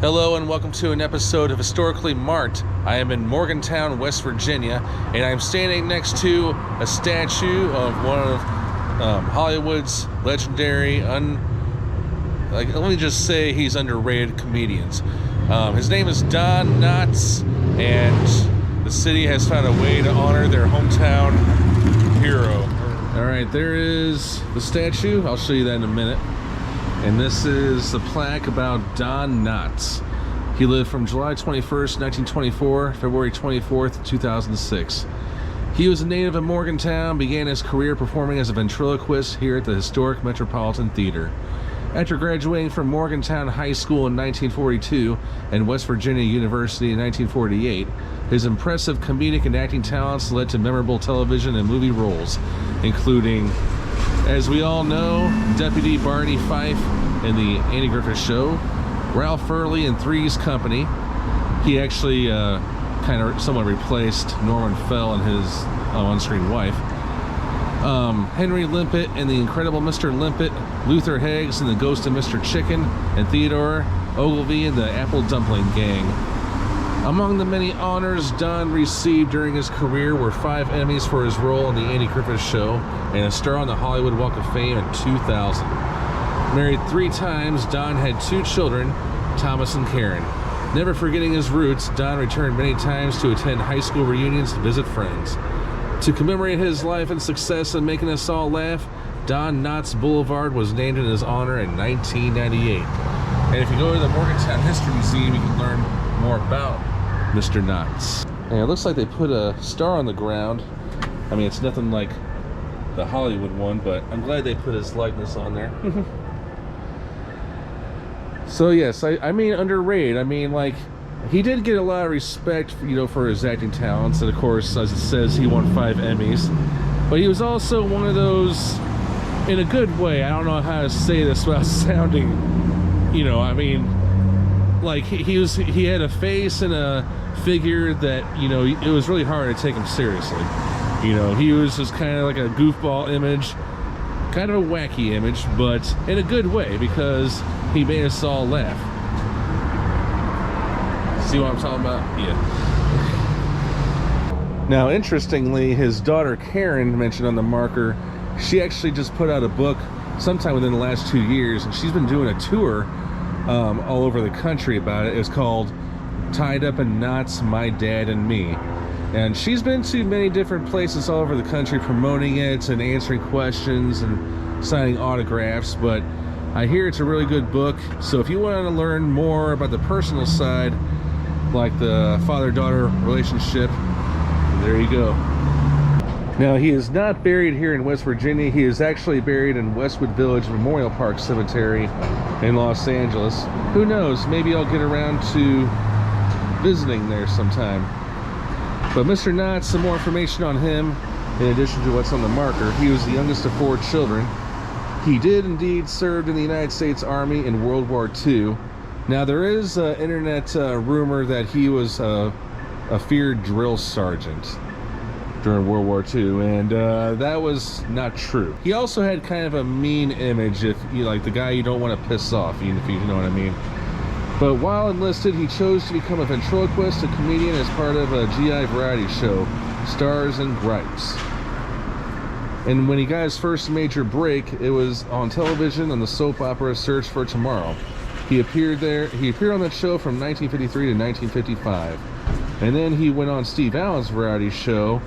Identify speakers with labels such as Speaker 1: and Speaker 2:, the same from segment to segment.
Speaker 1: Hello and welcome to an episode of Historically Marked. I am in Morgantown, West Virginia, and I'm standing next to a statue of one of Hollywood's legendary, let me just say he's underrated comedians. His name is Don Knotts, and the city has found a way to honor their hometown hero. All right, there is the statue. I'll show you that in a minute. And this is the plaque about Don Knotts. He lived from July 21st, 1924, February 24th, 2006. He was a native of Morgantown, began his career performing as a ventriloquist here at the historic Metropolitan Theater. After graduating from Morgantown High School in 1942 and West Virginia University in 1948, his impressive comedic and acting talents led to memorable television and movie roles, including, as we all know, Deputy Barney Fife in the Andy Griffith Show, Ralph Furley in Three's Company. He actually kind of somewhat replaced Norman Fell and his on-screen wife. Henry Limpet and the Incredible Mr. Limpet, Luther Heggs and the Ghost of Mr. Chicken, and Theodore Ogilvy and the Apple Dumpling Gang. Among the many honors Don received during his career were 5 Emmys for his role in the Andy Griffith Show and a star on the Hollywood Walk of Fame in 2000. Married 3 times, Don had 2 children, Thomas and Karen. Never forgetting his roots, Don returned many times to attend high school reunions and visit friends. To commemorate his life and success in making us all laugh, Don Knotts Boulevard was named in his honor in 1998. And if you go to the Morgantown History Museum, you can learn more about Mr. Knotts. And it looks like they put a star on the ground. I mean, it's nothing like the Hollywood one, but I'm glad they put his likeness on there. So yes, I mean, underrated. I mean, like, he did get a lot of respect, for his acting talents, and of course, as it says, he won 5 Emmys. But he was also one of those, in a good way, I don't know how to say this without sounding, I mean, like, he had a face and a figure that, it was really hard to take him seriously. He was just kind of like a goofball image, kind of a wacky image, but in a good way, because he made us all laugh. See what I'm talking about? Yeah. Now, interestingly, his daughter Karen, mentioned on the marker, she actually just put out a book sometime within the last 2 years, and she's been doing a tour all over the country about it. It was called Tied Up in Knots, My Dad and Me. And she's been to many different places all over the country promoting it and answering questions and signing autographs, but I hear it's a really good book. So if you want to learn more about the personal side, like the father-daughter relationship, there you go. Now, he is not buried here in West Virginia. He is actually buried in Westwood Village Memorial Park Cemetery in Los Angeles. Who knows, maybe I'll get around to visiting there sometime. But Mr. Knotts, some more information on him, in addition to what's on the marker. He was the youngest of 4 children. He did indeed serve in the United States Army in World War II. Now, there is an internet rumor that he was a feared drill sergeant during World War II, and that was not true. He also had kind of a mean image, if you like, the guy you don't want to piss off, even if you know what I mean. But while enlisted, he chose to become a ventriloquist, a comedian, as part of a GI variety show, Stars and Gripes. And when he got his first major break, it was on television on the soap opera Search for Tomorrow. He appeared on that show from 1953 to 1955. And then he went on Steve Allen's variety show.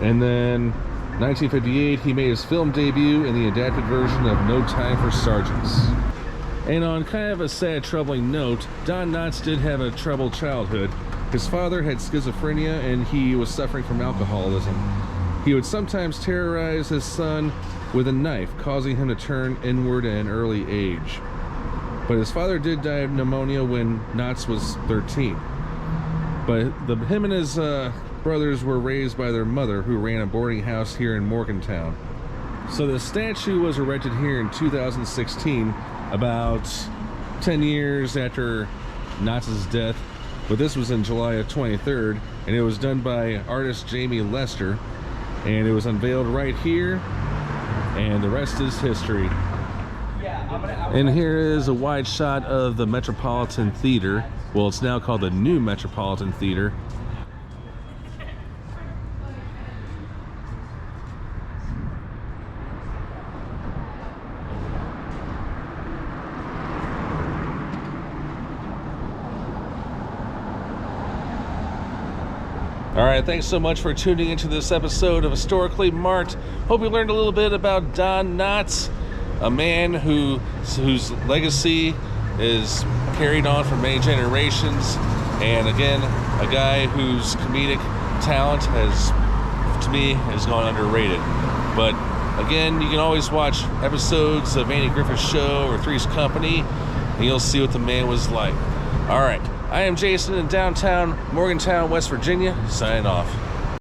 Speaker 1: And then 1958, he made his film debut in the adapted version of No Time for Sergeants. And on kind of a sad, troubling note, Don Knotts did have a troubled childhood. His father had schizophrenia and he was suffering from alcoholism. He would sometimes terrorize his son with a knife, causing him to turn inward at an early age. But his father did die of pneumonia when Knotts was 13. But him and his brothers were raised by their mother, who ran a boarding house here in Morgantown. So the statue was erected here in 2016, about 10 years after Knotts' death. But this was in July of 23rd, and it was done by artist Jamie Lester. And it was unveiled right here, and the rest is history.
Speaker 2: Yeah.
Speaker 1: And here is a wide shot of the Metropolitan Theater. Well, it's now called the New Metropolitan Theater. All right, thanks so much for tuning into this episode of Historically Marked. Hope you learned a little bit about Don Knotts, a man whose legacy is carried on for many generations, and again, a guy whose comedic talent has, to me, has gone underrated. But again, you can always watch episodes of Andy Griffith Show or Three's Company, and you'll see what the man was like. All right. I am Jason in downtown Morgantown, West Virginia, signing off.